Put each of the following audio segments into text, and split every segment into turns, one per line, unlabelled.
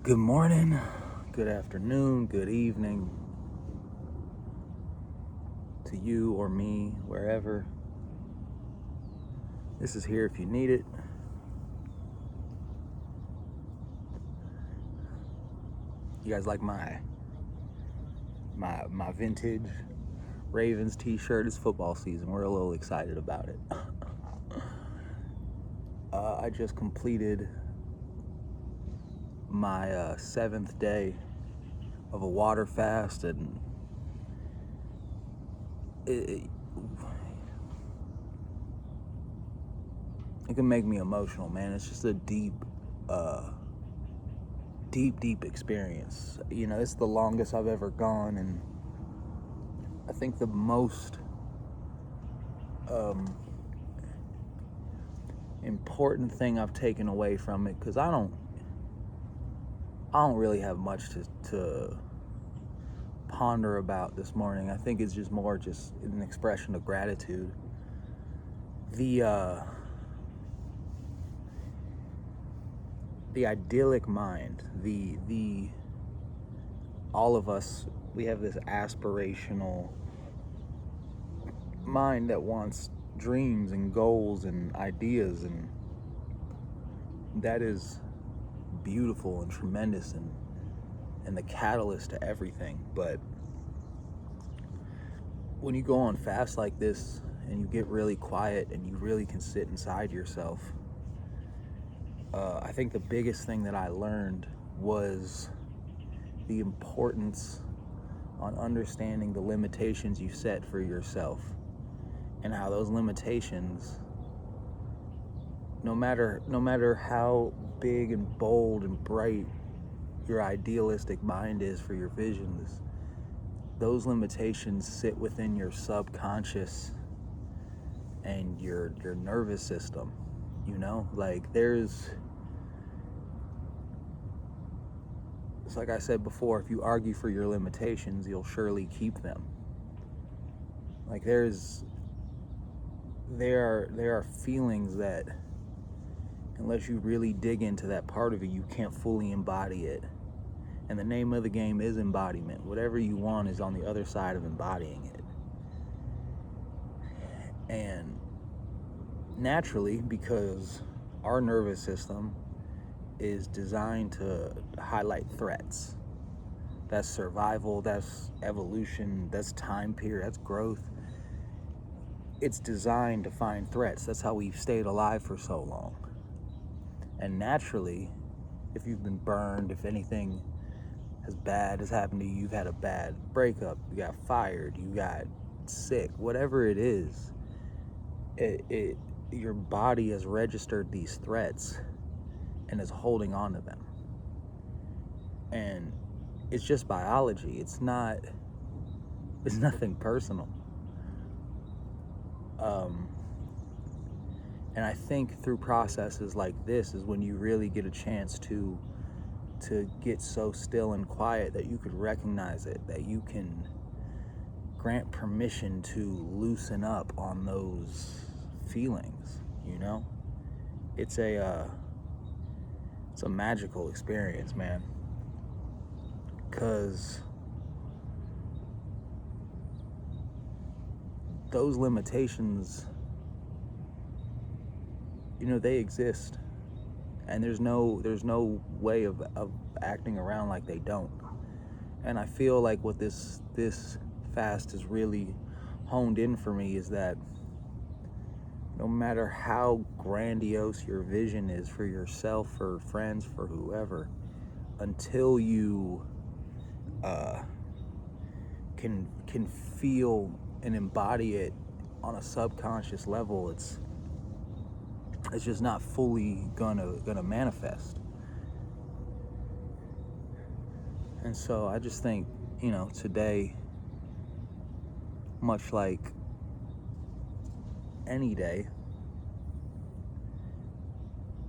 Good morning, good afternoon, good evening to you or me, wherever. This is here if you need it. You guys like my vintage Ravens t-shirt? It's football season. We're a little excited about it. I just completed my 7th day of a water fast, and it can make me emotional, man. It's just a deep experience. You know, it's the longest I've ever gone, and I think the most important thing I've taken away from it, because I don't really have much to ponder about this morning. I think it's just more just an expression of gratitude. The idyllic mind, the all of us, we have this aspirational mind that wants dreams and goals and ideas, and that is beautiful and tremendous and the catalyst to everything. But when you go on fast like this and you get really quiet and you really can sit inside yourself, I think the biggest thing that I learned was the importance on understanding the limitations you set for yourself, and how those limitations, no matter how big and bold and bright your idealistic mind is for your visions, those limitations sit within your subconscious and your nervous system. You know, like it's like I said before, if you argue for your limitations, you'll surely keep them. Like there are feelings that, unless you really dig into that part of it, you can't fully embody it. And the name of the game is embodiment. Whatever you want is on the other side of embodying it. And naturally, because our nervous system is designed to highlight threats. That's survival, that's evolution, that's time period, that's growth. It's designed to find threats. That's how we've stayed alive for so long. And naturally, if you've been burned, if anything as bad has happened to you, you've had a bad breakup, you got fired, you got sick, whatever it is, your body has registered these threats and is holding on to them. And it's just biology. It's nothing personal. And I think through processes like this is when you really get a chance to get so still and quiet that you could recognize it, that you can grant permission to loosen up on those feelings. You know, it's a magical experience, man, because those limitations, you know, they exist, and there's no way of acting around like they don't. And I feel like what this fast is really honed in for me is that no matter how grandiose your vision is for yourself, for friends, for whoever, until you can feel and embody it on a subconscious level, it's just not fully gonna manifest. And so I just think, you know, today, much like any day,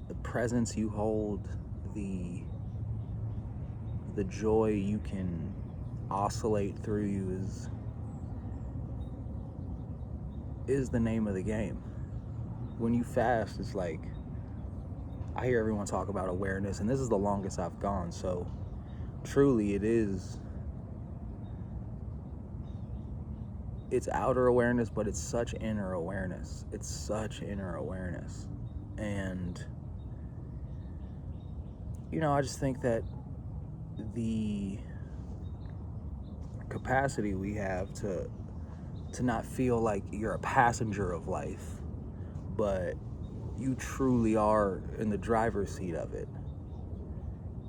the presence you hold, the joy you can oscillate through you is the name of the game. When you fast, it's like I hear everyone talk about awareness, and this is the longest I've gone. So truly it's outer awareness, but it's such inner awareness. It's such inner awareness. And, I just think that the capacity we have to not feel like you're a passenger of life, but you truly are in the driver's seat of it.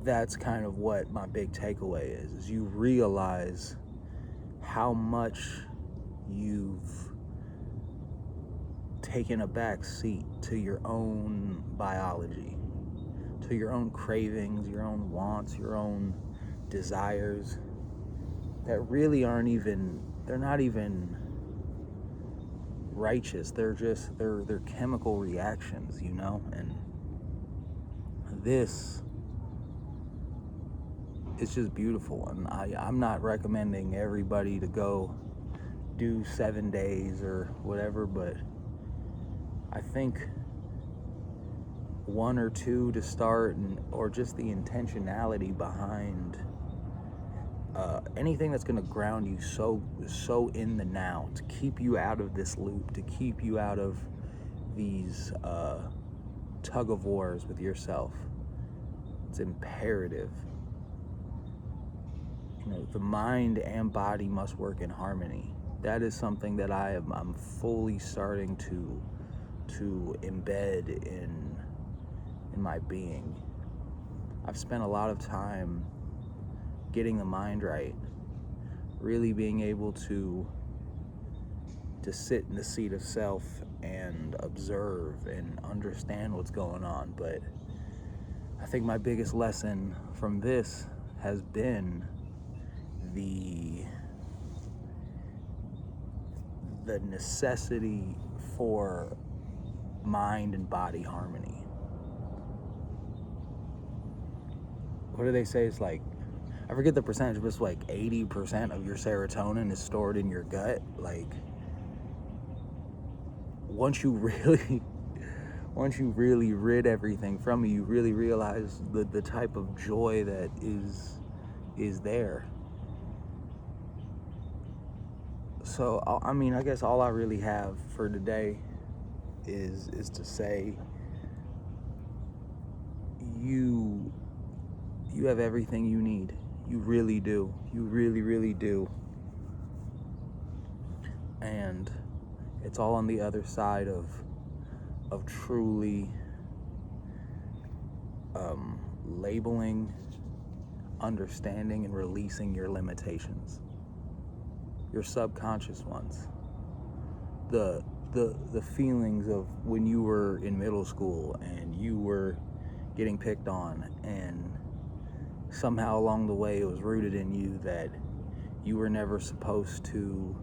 That's kind of what my big takeaway is you realize how much you've taken a back seat to your own biology, to your own cravings, your own wants, your own desires that really they're not even righteous. They're chemical reactions, and this is just beautiful. And I'm not recommending everybody to go do 7 days or whatever, but I think 1 or 2 to start, or just the intentionality behind anything that's going to ground you so in the now, to keep you out of this loop, to keep you out of these tug of wars with yourself. It's imperative. The mind and body must work in harmony. That is something that I'm fully starting to embed in my being. I've spent a lot of time getting the mind right, really being able to sit in the seat of self and observe and understand what's going on. But I think my biggest lesson from this has been the necessity for mind and body harmony. What do they say? It's like, I forget the percentage, but it's like 80% of your serotonin is stored in your gut. Like, once you really rid everything from you, you really realize the type of joy that is there. So, I guess all I really have for today is to say, you have everything you need. You really do. You really, really do. And it's all on the other side of truly labeling, understanding, and releasing your limitations. Your subconscious ones. The feelings of when you were in middle school and you were getting picked on, and somehow along the way it was rooted in you that you were never supposed to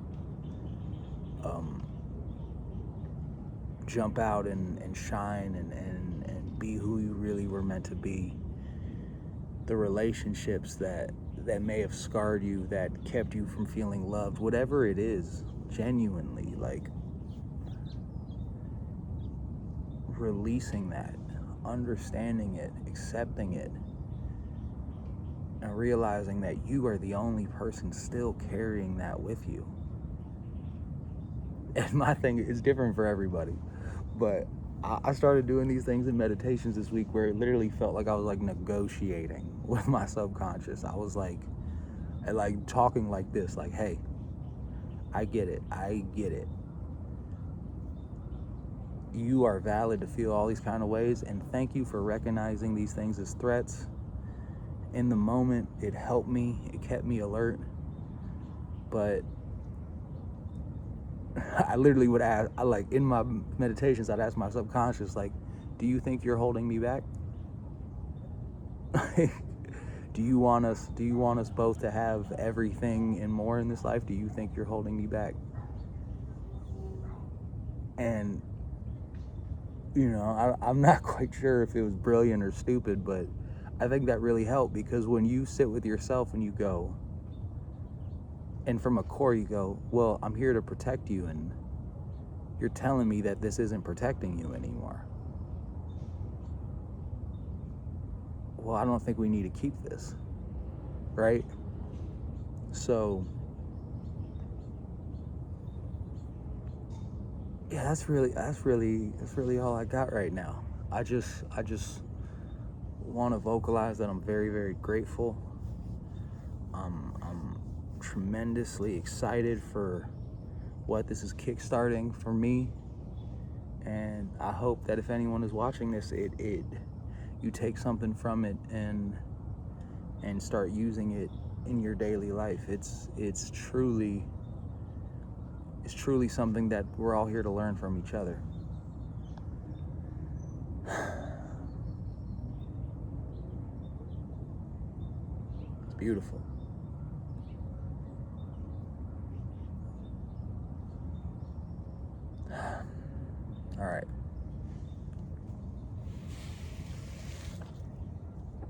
jump out and shine and be who you really were meant to be. The relationships that may have scarred you, that kept you from feeling loved, whatever it is, genuinely, like, releasing that, understanding it, accepting it, and realizing that you are the only person still carrying that with you. And my thing is different for everybody, but I started doing these things in meditations this week where it literally felt like I was like negotiating with my subconscious. I was like talking like this, like, hey, I get it. You are valid to feel all these kind of ways, and thank you for recognizing these things as threats. In the moment, it helped me, it kept me alert, but I literally would ask, in my meditations, I'd ask my subconscious, like, do you think you're holding me back? Do you want us both to have everything and more in this life? Do you think you're holding me back? And, I'm not quite sure if it was brilliant or stupid, but I think that really helped, because when you sit with yourself and you go, and from a core you go, well, I'm here to protect you, and you're telling me that this isn't protecting you anymore. well, I don't think we need to keep this, right? So yeah, that's really all I got right now. I just want to vocalize that I'm very, very grateful. I'm tremendously excited for what this is kickstarting for me, and I hope that if anyone is watching this, you take something from it and start using it in your daily life. It's truly something that we're all here to learn from each other. It's beautiful. All right.